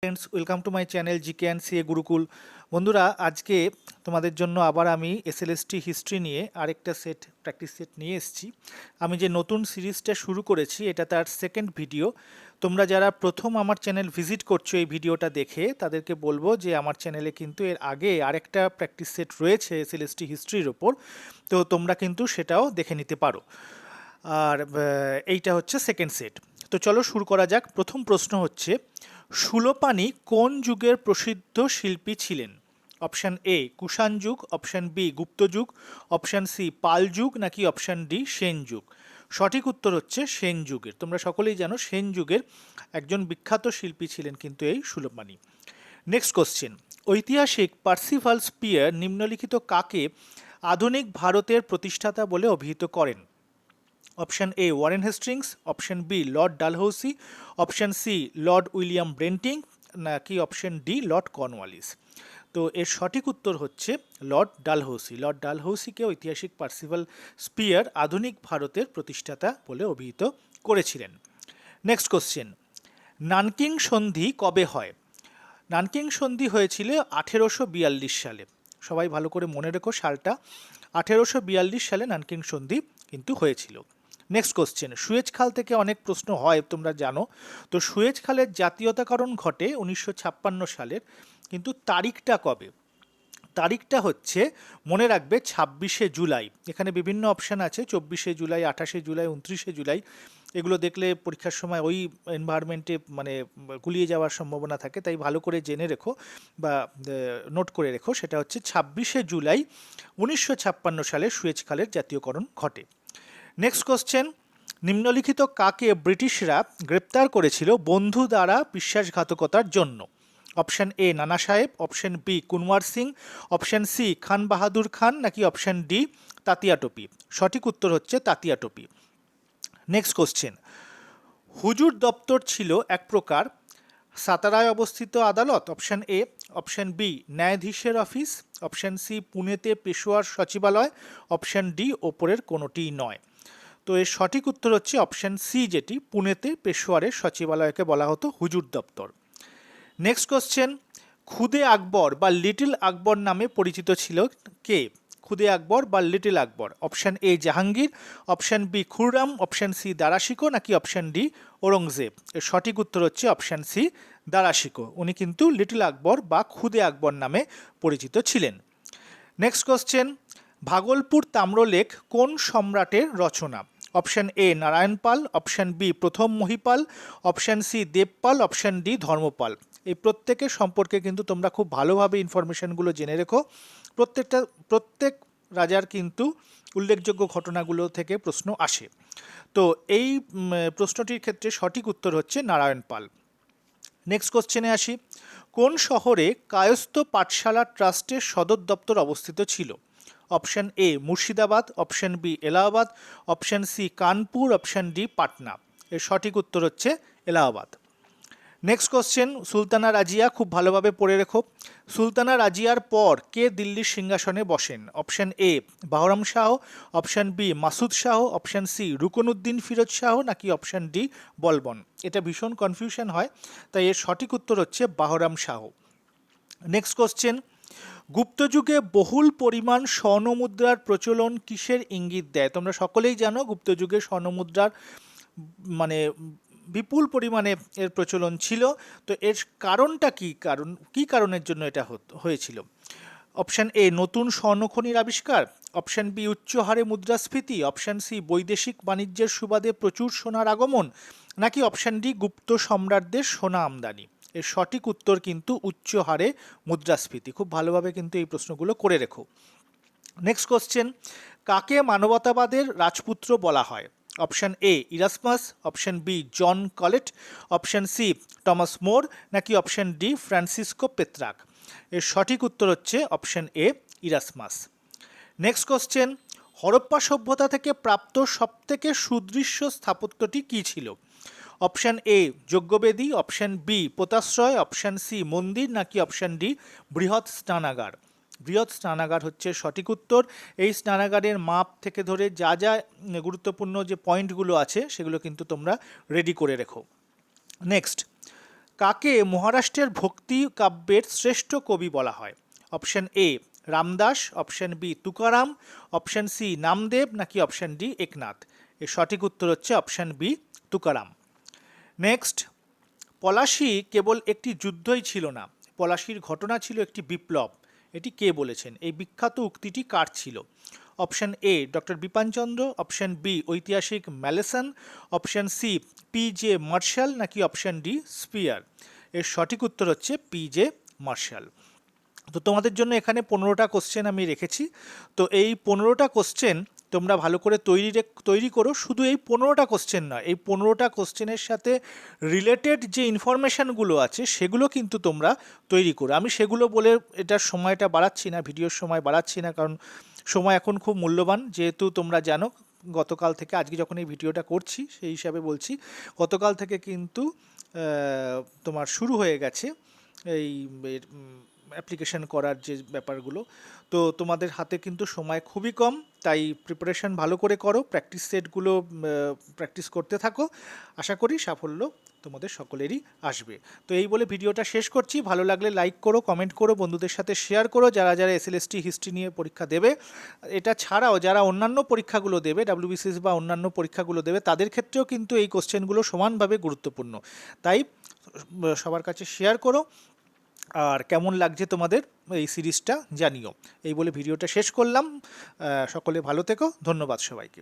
Friends, welcome to my channel GK and CA Gurukul. বন্ধুরা, আজকে তোমাদের জন্য আবার আমি এসএলএসটি হিস্ট্রি নিয়ে আরেকটা প্র্যাকটিস সেট নিয়ে এসেছি। আমি যে নতুন সিরিজটা শুরু করেছি এটা তার সেকেন্ড ভিডিও। তোমরা যারা প্রথম আমার চ্যানেল ভিজিট করছো এই ভিডিওটা দেখে, তাদেরকে বলবো যে আমার চ্যানেলে কিন্তু এর আগে আরেকটা প্র্যাকটিস সেট রয়েছে এসএলএসটি হিস্ট্রির ওপর, তো তোমরা কিন্তু সেটাও দেখে নিতে পারো। আর এইটা হচ্ছে সেকেন্ড সেট। তো চলো শুরু করা যাক। প্রথম প্রশ্ন হচ্ছে, শূলপাণি কোন যুগের প্রসিদ্ধ শিল্পী ছিলেন? অপশান এ কুষাণ যুগ, অপশান বি গুপ্ত যুগ, অপশান সি পাল যুগ, নাকি অপশান ডি সেন যুগ। সঠিক উত্তর হচ্ছে সেন যুগের। তোমরা সকলেই জানো সেন যুগের একজন বিখ্যাত শিল্পী ছিলেন কিন্তু এই শূলপাণি। নেক্সট কোশ্চেন, ঐতিহাসিক পার্সিভাল স্পিয়ার নিম্নলিখিত কাকে আধুনিক ভারতের প্রতিষ্ঠাতা বলে অভিহিত করেন? Option A Warren Hastings, option B Lord Dalhousie, option C Lord William Bentinck, নাকি অপশান ডি লর্ড কর্নওয়ালিস। তো এর সঠিক উত্তর হচ্ছে লর্ড ডালহৌসি। লর্ড ডালহৌসিকে ঐতিহাসিক পার্সিভাল স্পিয়ার আধুনিক ভারতের প্রতিষ্ঠাতা বলে অভিহিত করেছিলেন। নেক্সট কোশ্চেন, নানকিং সন্ধি কবে হয়? নানকিং সন্ধি হয়েছিল 1842 সালে। সবাই ভালো করে মনে রেখো সালটা, 1842 সালে নানকিং সন্ধি কিন্তু হয়েছিল। নেক্সট কোশ্চেন, সুয়েজ খাল থেকে অনেক প্রশ্ন হয় তোমরা জানো। তো সুয়েজ খালের জাতীয়তাকরণ ঘটে 1956 সালের, কিন্তু তারিখটা কবে? তারিখটা হচ্ছে, মনে রাখবে, 26শে জুলাই। এখানে বিভিন্ন অপশান আছে, 24শে জুলাই, 28শে জুলাই, 29শে জুলাই। এগুলো দেখলে পরীক্ষার সময় ওই এনভায়রনমেন্টে মানে গুলিয়ে যাওয়ার সম্ভাবনা থাকে, তাই ভালো করে জেনে রেখো বা নোট করে রেখো। সেটা হচ্ছে 26শে জুলাই 1956 সালে সুয়েজ খালের জাতীয়করণ ঘটে। নেক্সট কোশ্চেন, নিম্নলিখিত কাকে ব্রিটিশরা গ্রেপ্তার করেছিল বন্ধু দ্বারা বিশ্বাসঘাতকতার জন্য? Option A Nana Sahib, option B Kunwar Singh, option C Khan Bahadur Khan, নাকি অপশান ডি তাতিয়া টোপি। সঠিক উত্তর হচ্ছে তাতিয়া টোপি। নেক্সট কোশ্চেন, হুজুর দপ্তর ছিল এক প্রকার সাতারায় অবস্থিত আদালত? অপশান এ, অপশান বি ন্যায়াধীশের অফিস, অপশান সি পুনেতে পেশোয়ার সচিবালয়, অপশান ডি ওপরের কোনোটিই নয়। তো এর সঠিক উত্তর হচ্ছে অপশান সি, যেটি পুনেতে পেশোয়ারের সচিবালয়কে বলা হতো হুজুর দপ্তর। নেক্সট কোশ্চেন, খুদে আকবর বা লিটল আকবর নামে পরিচিত ছিল কে? খুদে আকবর বা little Akbar. Option A Jahangir, option B Khurram, option C Dara Shikoh, নাকি অপশান ডি ঔরঙ্গজেব। এর সঠিক উত্তর হচ্ছে অপশান সি দারাশিকো। উনি কিন্তু লিটল আকবর বা খুদে আকবর নামে পরিচিত ছিলেন। নেক্সট কোশ্চেন, ভাগলপুর তাম্রলেখ কোন সম্রাটের রচনা? Option A Narayan Pal, option B প্রথম Mahipal, option C Devpal, option D Dharmapal. এই প্রত্যেকের সম্পর্কে কিন্তু তোমরা খুব ভালোভাবে ইনফরমেশনগুলো জেনে রেখো। প্রত্যেক রাজার কিন্তু উল্লেখযোগ্য ঘটনাগুলো থেকে প্রশ্ন আসে। তো এই প্রশ্নটির ক্ষেত্রে সঠিক উত্তর হচ্ছে নারায়ণ পাল। নেক্সট কোশ্চেনে আসি, কোন শহরে কায়স্থ পাঠশালা ট্রাস্টের সদর দপ্তর অবস্থিত ছিল? Option A Murshidabad, option B Allahabad, option C Kanpur, option D Patna. এর সঠিক উত্তর হচ্ছে এলাহাবাদ। নেক্সট কোশ্চেন, সুলতানা রাজিয়া, খুব ভালোভাবে পড়ে রেখো। সুলতানা রাজিয়ার পর কে দিল্লির সিংহাসনে বসেন? Option A Bahram Shah, option B Masud Shah, option C Ruknuddin Firoz Shah, নাকি অপশান ডি বলবন। এটা ভীষণ কনফিউশন হয়, তাই এর সঠিক উত্তর হচ্ছে বাহরাম শাহ। নেক্সট কোশ্চেন, গুপ্তযুগে বহুল পরিমাণ স্বর্ণমুদ্রার প্রচলন কিসের ইঙ্গিত দেয়? তোমরা সকলেই জানো গুপ্তযুগে স্বর্ণমুদ্রার মানে বিপুল পরিমাণে এর প্রচলন ছিল। তো এর কারণটা কি কারণের জন্য এটা হয়েছিল? অপশান এ নতুন স্বর্ণখনির আবিষ্কার, অপশান বি উচ্চ হারে মুদ্রাস্ফীতি, অপশান সি বৈদেশিক বাণিজ্যের সুবাদে প্রচুর সোনার আগমন, নাকি অপশান ডি গুপ্ত সম্রাটদের সোনা আমদানি। এর সঠিক উত্তর কিন্তু উচ্চ হারে মুদ্রাস্ফীতি। খুব ভালোভাবে কিন্তু এই প্রশ্নগুলো করে রেখো। নেক্সট কোশ্চেন, কাকে মানবতাবাদের রাজপুত্র বলা হয়? Option A Erasmus, option B John Colet, option C Thomas More, নাকি অপশান ডি ফ্রান্সিসকো পেত্রাক। এর সঠিক উত্তর হচ্ছে option A Erasmus. Next question, Harappa সভ্যতা থেকে প্রাপ্ত সবথেকে সুদৃশ্য স্থাপত্যটি কী ছিল? অপশান এ যজ্ঞবেদী, অপশান বি পোতাশ্রয়, অপশান সি মন্দির, নাকি অপশান ডি বৃহৎ স্নানাগার। বৃহৎ স্নানাগার হচ্ছে সঠিক উত্তর। এই স্নানাগারের মাপ থেকে ধরে যা যা গুরুত্বপূর্ণ যে পয়েন্টগুলো আছে সেগুলো কিন্তু তোমরা রেডি করে রেখো। নেক্সট, কাকে মহারাষ্ট্রের ভক্তি কাব্যের শ্রেষ্ঠ কবি বলা হয়? Option A Ramdas, option B Tukaram, option C Namdev, নাকি অপশন ডি একনাথ? এর সঠিক উত্তর হচ্ছে option B Tukaram. Next, Plassey কেবল একটি যুদ্ধই ছিল না, পলাশীর ঘটনা ছিল একটি বিপ্লব। এটি কে বলেছেন? এই বিখ্যাত উক্তিটি কার ছিল? Option A doctor Bipan Chandra, option B ঐতিহাসিক Malleson, option C P J Marshall, নাকি অপশন ডি স্পিয়ার? এর সঠিক উত্তর হচ্ছে পি জে মার্শাল। তো তোমাদের জন্য এখানে 15টা কোশ্চেন আমি রেখেছি। তো এই 15টা কোশ্চেন তোমরা ভালো করে তৈরি করো। শুধু এই 15টা কোশ্চেন নয়, এই 15টা কোশ্চেনের সাথে রিলেটেড যে ইনফরমেশানগুলো আছে সেগুলো কিন্তু তোমরা তৈরি করো। আমি সেগুলো বলে এটার সময়টা বাড়াচ্ছি না, ভিডিওর সময় বাড়াচ্ছি না, কারণ সময় এখন খুব মূল্যবান। যেহেতু তোমরা জানো গতকাল থেকে, আজকে যখন এই ভিডিওটা করছি সেই হিসাবে বলছি, গতকাল থেকে কিন্তু তোমার শুরু হয়ে গেছে এই অ্যাপ্লিকেশন করার যে ব্যাপারগুলো। তো তোমাদের হাতে কিন্তু সময় খুবই কম, তাই প্রিপারেশন ভালো করে করো, প্র্যাকটিস সেটগুলো প্র্যাকটিস করতে থাকো। আশা করি সাফল্য তোমাদের সকলেরই আসবে। তো এই বলে ভিডিওটা শেষ করছি। ভালো লাগলে লাইক করো, কমেন্ট করো, বন্ধুদের সাথে শেয়ার করো। যারা যারা এসএলএসটি হিস্ট্রি নিয়ে পরীক্ষা দেবে, এটা ছাড়াও যারা অন্যান্য পরীক্ষাগুলো দেবে, ডাব্লিউবিসিএস বা অন্যান্য পরীক্ষাগুলো দেবে, তাদের ক্ষেত্রেও কিন্তু এই কোশ্চেনগুলো সমানভাবে গুরুত্বপূর্ণ। তাই সবার কাছে শেয়ার করো। আর কেমন লাগছে তোমাদের এই সিরিজটা জানিও। এই বলে ভিডিওটা শেষ করলাম। সকলে ভালো থেকো, ধন্যবাদ সবাইকে।